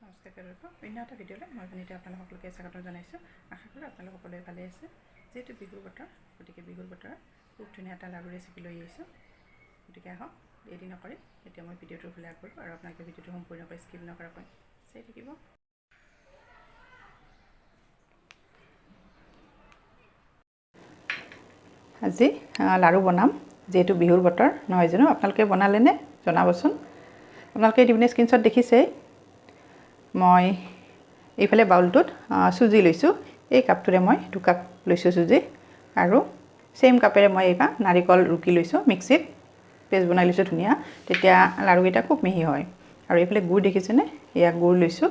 নমস্কাৰ কৰিব অন্য এটা ভিডিঅ'লৈ মই ভনিতে আপোনালোকলৈকে স্বাগতম জনাইছোঁ। আশা কৰোঁ আপোনালোক সকলোৱে ভালে আছে। যেহেতু বিহুৰ বতৰ, গতিকে বিহুৰ বতৰত খুব ধুনীয়া এটা লাড়ু ৰেচিপি লৈ আহিছোঁ। গতিকে আহক দেৰি নকৰি এতিয়া মই ভিডিঅ'টোৰ ফালে আগবাঢ়োঁ আৰু আপোনালোকে ভিডিঅ'টো সম্পূৰ্ণকৈ স্কিপ নকৰাকৈ চাই থাকিব। আজি লাড়ু বনাম। যেহেতু বিহুৰ বতৰ নহয় জানো, আপোনালোকে বনালেনে জনাবচোন। আপোনালোকে ইতিমধ্যে স্ক্ৰীনশ্বট দেখিছেই। মই এইফালে বাউলটোত চুজি লৈছোঁ। এই কাপটোৰে মই 2 কাপ লৈছোঁ চুজি, আৰু সেম কাপেৰে মই এইবাৰ নাৰিকল ৰুকি লৈছোঁ। মিক্সিত পেষ্ট বনাই লৈছোঁ ধুনীয়া, তেতিয়া লাড়ুকেইটা খুব মিহি হয়। আৰু এইফালে গুড় দেখিছেনে, এয়া গুড় লৈছোঁ।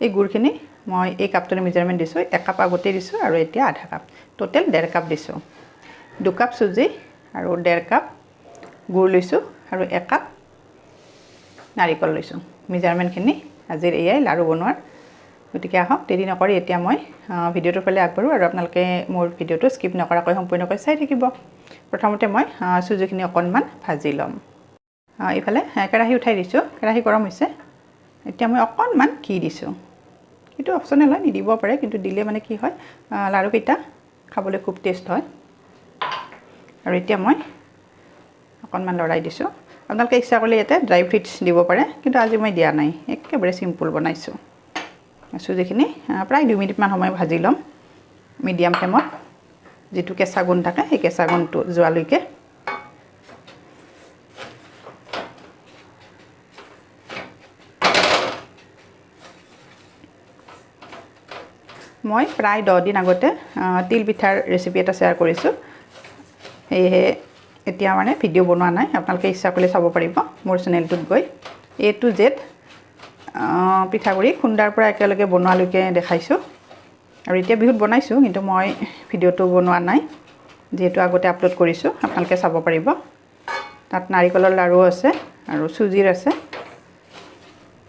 এই গুড়খিনি মই এই কাপটোৰে মেজাৰমেণ্ট দিছোঁ। 1 কাপ আগতে দিছোঁ আৰু এতিয়া আধা কাপ, টোটেল 1.5 কাপ দিছোঁ। 2 কাপ চুজি আৰু 1.5 কাপ গুড় লৈছোঁ আৰু 1 কাপ নাৰিকল লৈছোঁ। মেজাৰমেণ্টখিনি আজিৰ এয়াই লাড়ু বনোৱাৰ। গতিকে আহক দেৰি নকৰি এতিয়া মই ভিডিঅ'টোৰ ফালে আগবাঢ়োঁ আৰু আপোনালোকে মোৰ ভিডিঅ'টো স্কিপ নকৰাকৈ সম্পূৰ্ণকৈ চাই থাকিব। প্ৰথমতে মই চুজিখিনি অকণমান ভাজি ল'ম। এইফালে কেৰাহী উঠাই দিছোঁ। কেৰাহী গৰম হৈছে। এতিয়া মই অকণমান ঘি দিছোঁ। এইটো অপশ্যনেল হয়, নিদিব পাৰে, কিন্তু দিলে মানে কি হয়, লাড়ুকেইটা খাবলৈ খুব টেষ্ট হয়। আৰু এতিয়া মই অকণমান লৰাই দিছোঁ। আপোনালোকে ইচ্ছা কৰিলে ইয়াতে ড্ৰাই ফ্ৰুইটছ দিব পাৰে, কিন্তু আজি মই দিয়া নাই, একেবাৰে চিম্পুল বনাইছোঁ। চুজিখিনি প্ৰায় 2 মিনিটমান সময় ভাজি ল'ম মিডিয়াম ফ্লেমত। যিটো কেঁচা গোন্ধ থাকে সেই কেঁচা গোন্ধটো যোৱালৈকে। মই প্ৰায় 10 দিন আগতে তিল পিঠাৰ ৰেচিপি এটা শ্বেয়াৰ কৰিছোঁ। সেয়েহে এতিয়া মানে ভিডিঅ' বনোৱা নাই। আপোনালোকে ইচ্ছা কৰিলে চাব পাৰিব মোৰ চেনেলটোত গৈ। A to Z পিঠাগুড়ি খুন্দাৰ পৰা একেলগে বনোৱালৈকে দেখাইছোঁ। আৰু এতিয়া বিহুত বনাইছোঁ, কিন্তু মই ভিডিঅ'টো বনোৱা নাই, যিহেতু আগতে আপলোড কৰিছোঁ। আপোনালোকে চাব পাৰিব। তাত নাৰিকলৰ লাড়ু আছে আৰু চুজিৰ আছে,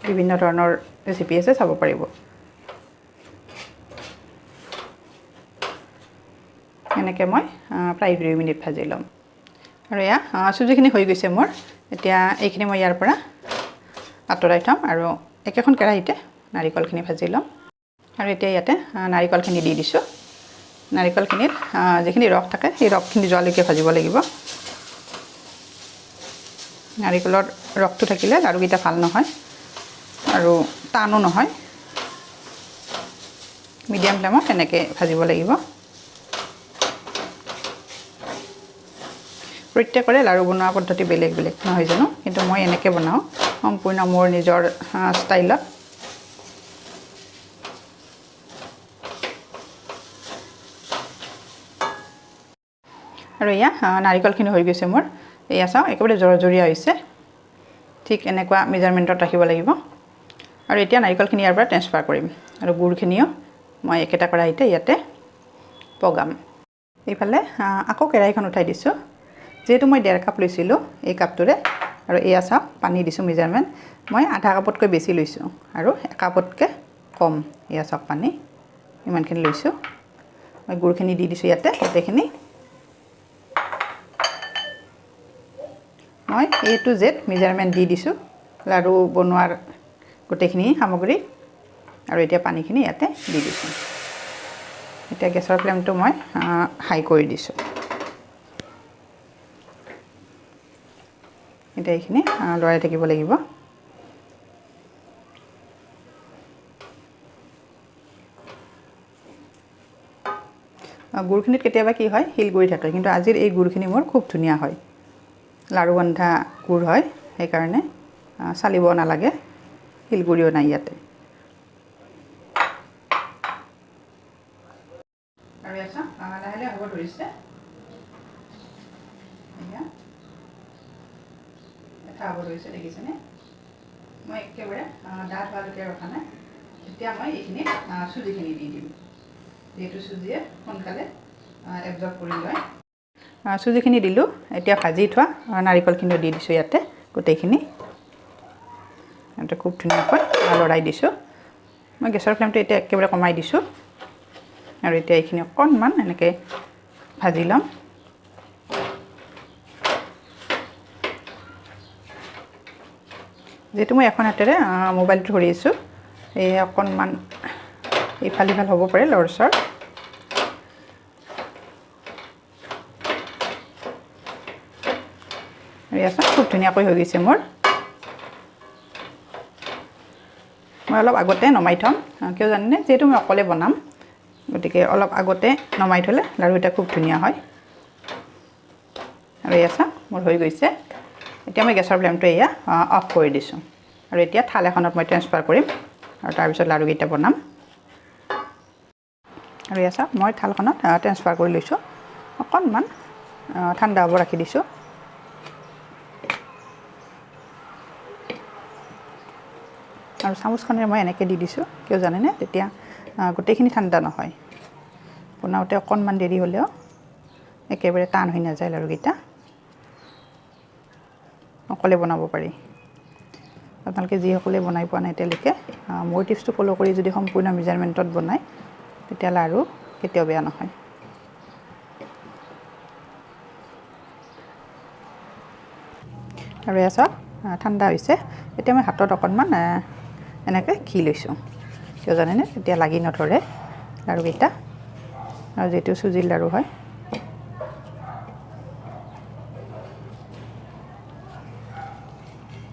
বিভিন্ন ধৰণৰ ৰেচিপি আছে, চাব পাৰিব। এনেকৈ মই প্ৰায় 2 মিনিট ভাজি ল'ম। আৰু এয়া চুজিখিনি হৈ গৈছে মোৰ। এতিয়া এইখিনি মই ইয়াৰ পৰা আঁতৰাই থ'ম আৰু একেখন কেৰাহীতে নাৰিকলখিনি ভাজি ল'ম। আৰু এতিয়া ইয়াতে নাৰিকলখিনি দি দিছোঁ। নাৰিকলখিনিত যিখিনি ৰস থাকে সেই ৰসখিনি যোৱালৈকে ভাজিব লাগিব। নাৰিকলৰ ৰসটো থাকিলে লাড়ুকেইটা ভাল নহয় আৰু টানো নহয়। মিডিয়াম ফ্লেমত এনেকৈ ভাজিব লাগিব। প্ৰত্যেকৰে লাড়ু বনোৱা পদ্ধতি বেলেগ বেলেগ নহয় জানো, কিন্তু মই এনেকৈ বনাওঁ সম্পূৰ্ণ মোৰ নিজৰ ষ্টাইলত। আৰু এয়া নাৰিকলখিনি হৈ গৈছে মোৰ। এয়া চাওঁ, একেবাৰে জৰজৰীয়া হৈছে। ঠিক এনেকুৱা মেজাৰমেণ্টত ৰাখিব লাগিব। আৰু এতিয়া নাৰিকলখিনি ইয়াৰ পৰা ট্ৰেন্সফাৰ কৰিম, আৰু গুড়খিনিও মই একেটা কেৰাহীতে ইয়াতে পগাম। এইফালে আকৌ কেৰাহীখন উঠাই দিছোঁ। যিহেতু মই 1.5 কাপ লৈছিলোঁ এই কাপটোৰে, আৰু এয়া চাওক পানী দিছোঁ মেজাৰমেণ্ট। মই আধা কাপতকৈ বেছি লৈছোঁ আৰু 1 কাপতকৈ কম। এয়া চাওক পানী ইমানখিনি লৈছোঁ। মই গুড়খিনি দি দিছোঁ ইয়াতে গোটেইখিনি। মই A to Z মেজাৰমেণ্ট দি দিছোঁ লাড়ু বনোৱাৰ গোটেইখিনি সামগ্ৰী। আৰু এতিয়া পানীখিনি ইয়াতে দি দিছোঁ। এতিয়া গেছৰ ফ্লেমটো মই হাই কৰি দিছোঁ। এতিয়া এইখিনি লৰাই থাকিব লাগিব। গুড়খিনিত কেতিয়াবা কি হয়, শিলগুড়ি থাকে, কিন্তু আজিৰ এই গুড়খিনি মোৰ খুব ধুনীয়া হয়। লাড়ু বন্ধা গুড় হয়, সেইকাৰণে চালিব নালাগে। শিলগুড়িও নাই ইয়াতে। আৰু লাহে লাহে হ'ব ধৰিছে। হ'ব ধৰিছে, দেখিছেনে? মই একেবাৰে ডাঠ হোৱালৈকে ৰখা নাই। এতিয়া মই এইখিনি চুজিখিনি দি দিম, যিহেতু চুজিয়ে সোনকালে এবজৰ্ব কৰি লয়। চুজিখিনি দিলোঁ। এতিয়া ভাজি থোৱা নাৰিকলখিনিও দি দিছোঁ ইয়াতে গোটেইখিনি। খুব ধুনীয়াকৈ লৰাই দিছোঁ। মই গেছৰ ফ্লেমটো এতিয়া একেবাৰে কমাই দিছোঁ। আৰু এতিয়া এইখিনি অকণমান এনেকৈ ভাজি ল'ম। যিহেতু মই এখন হাতেৰে মোবাইলটো ধৰি আছোঁ, এই অকণমান ইফাল সিফাল হ'ব পাৰে লৰচৰ। আছে খুব ধুনীয়াকৈ হৈ গৈছে মোৰ। মই অলপ আগতে নমাই থ'ম, কিয় জানেনে, যিহেতু মই অকলে বনাম, গতিকে অলপ আগতে নমাই থ'লে লাড়ুকেইটা খুব ধুনীয়া হয়। আৰু আছে মোৰ হৈ গৈছে। এতিয়া মই গেছৰ ফ্লেমটো এয়া অফ কৰি দিছোঁ আৰু এতিয়া থাল এখনত মই ট্ৰেন্সফাৰ কৰিম আৰু তাৰপিছত লাড়ুকেইটা বনাম। আৰু আছে মই থালখনত ট্ৰেন্সফাৰ কৰি লৈছোঁ, অকণমান ঠাণ্ডা হ'ব ৰাখি দিছোঁ। আৰু চামুচখনেৰে মই এনেকৈ দি দিছোঁ, কিয় জানেনে, তেতিয়া গোটেইখিনি ঠাণ্ডা নহয়, বনাওঁতে অকণমান দেৰি হ'লেও একেবাৰে টান হৈ নাযায় লাড়ুকেইটা। অকলে বনাব পাৰি। আপোনালোকে যিসকলে বনাই পোৱা নাই এতিয়ালৈকে মোৰ টিপছটো ফ'ল' কৰি যদি সম্পূৰ্ণ মেজাৰমেণ্টত বনায় তেতিয়া লাড়ু কেতিয়াও বেয়া নহয়। আৰু এয়া চাওক ঠাণ্ডা হৈছে। এতিয়া মই হাতত অকণমান এনেকৈ ঘি লৈছোঁ, কিয় জানেনে, তেতিয়া লাগি নধৰে লাড়ুকেইটা, আৰু যিহেতু চুজিৰ লাড়ু হয়।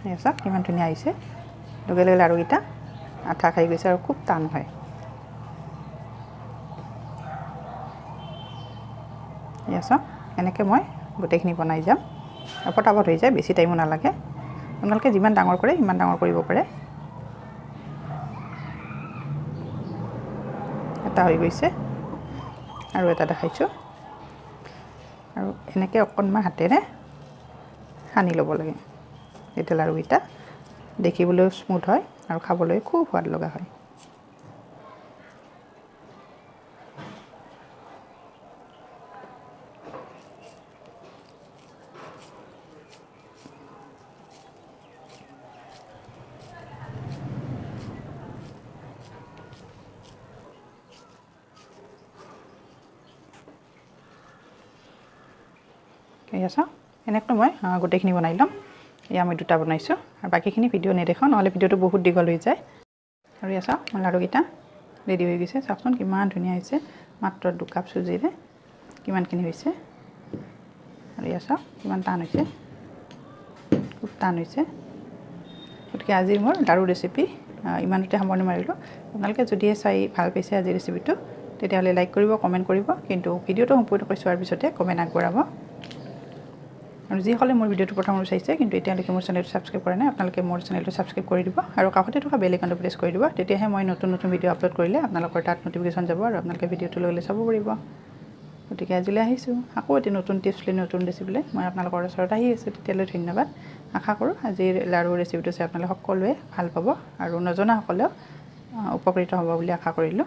এয়া চাওক কিমান ধুনীয়া হৈছে, লগে লগে লাড়ুকেইটা আঠা খাই গৈছে আৰু খুব টান হয়। এয়া চাওক এনেকৈ মই গোটেইখিনি বনাই যাম আৰু পটাপট হৈ যায়, বেছি টাইমো নালাগে। আপোনালোকে যিমান ডাঙৰ কৰে সিমান ডাঙৰ কৰিব পাৰে। এটা হৈ গৈছে আৰু এটা দেখাইছোঁ। আৰু এনেকৈ অকণমান হাতেৰে সানি ল'ব লাগে, এতিয়া লাড়ুকেইটা দেখিবলৈও স্মুথ হয় আৰু খাবলৈ খুব সোৱাদ লগা হয়। এয়া চাওক এনেকৈ মই গোটেইখিনি বনাই ল'ম। এয়া মই দুটা বনাইছোঁ আৰু বাকীখিনি ভিডিঅ' নেদেখাওঁ, নহ'লে ভিডিঅ'টো বহুত দীঘল হৈ যায়। আৰু এয়া চাওক মোৰ লাড়ুকেইটা ৰেডি হৈ গৈছে, চাওকচোন কিমান ধুনীয়া হৈছে, মাত্ৰ 2 কাপ চুজিৰে কিমানখিনি হৈছে। আৰু এয়া চাওক কিমান টান হৈছে, খুব টান হৈছে। গতিকে আজিৰ মোৰ লাড়ু ৰেচিপি ইমানতে সামৰণি মাৰিলোঁ। আপোনালোকে যদিহে চাই ভাল পাইছে আজিৰ ৰেচিপিটো তেতিয়াহ'লে লাইক কৰিব, কমেণ্ট কৰিব, কিন্তু ভিডিঅ'টো সম্পূৰ্ণকৈ চোৱাৰ পিছতে কমেণ্ট আগবঢ়াব। আৰু যিসকলে মোৰ ভিডিঅ'টো প্ৰথমবাৰ চাইছে কিন্তু এতিয়ালৈকে মোৰ চেনেলটো ছাবস্ক্ৰাইব কৰা নাই, আপোনালোকে মোৰ চেনেলটো ছাবস্ক্ৰাইব কৰি দিব আৰু কাষতে থকা বেল আইকনটো প্ৰেছ কৰি দিব। তেতিয়াহে মই নতুন নতুন ভিডিঅ' আপলোড কৰিলে আপোনালোকৰ তাত নটিফিকেশ্যন যাব আৰু আপোনালোকে ভিডিঅ'টো লৈ চাব পাৰিব। গতিকে আজিলৈ আহিছোঁ, আকৌ এটি নতুন টিপছ লৈ নতুন ৰেচিপি লৈ মই আপোনালোকৰ ওচৰত আহি আছোঁ। তেতিয়ালৈ ধন্যবাদ। আশা কৰোঁ আজিৰ লাড়ু ৰেচিপিটো চাই আপোনালোকে সকলোৱে ভাল পাব আৰু নজনাসকলেও উপকৃত হ'ব বুলি আশা কৰিলোঁ।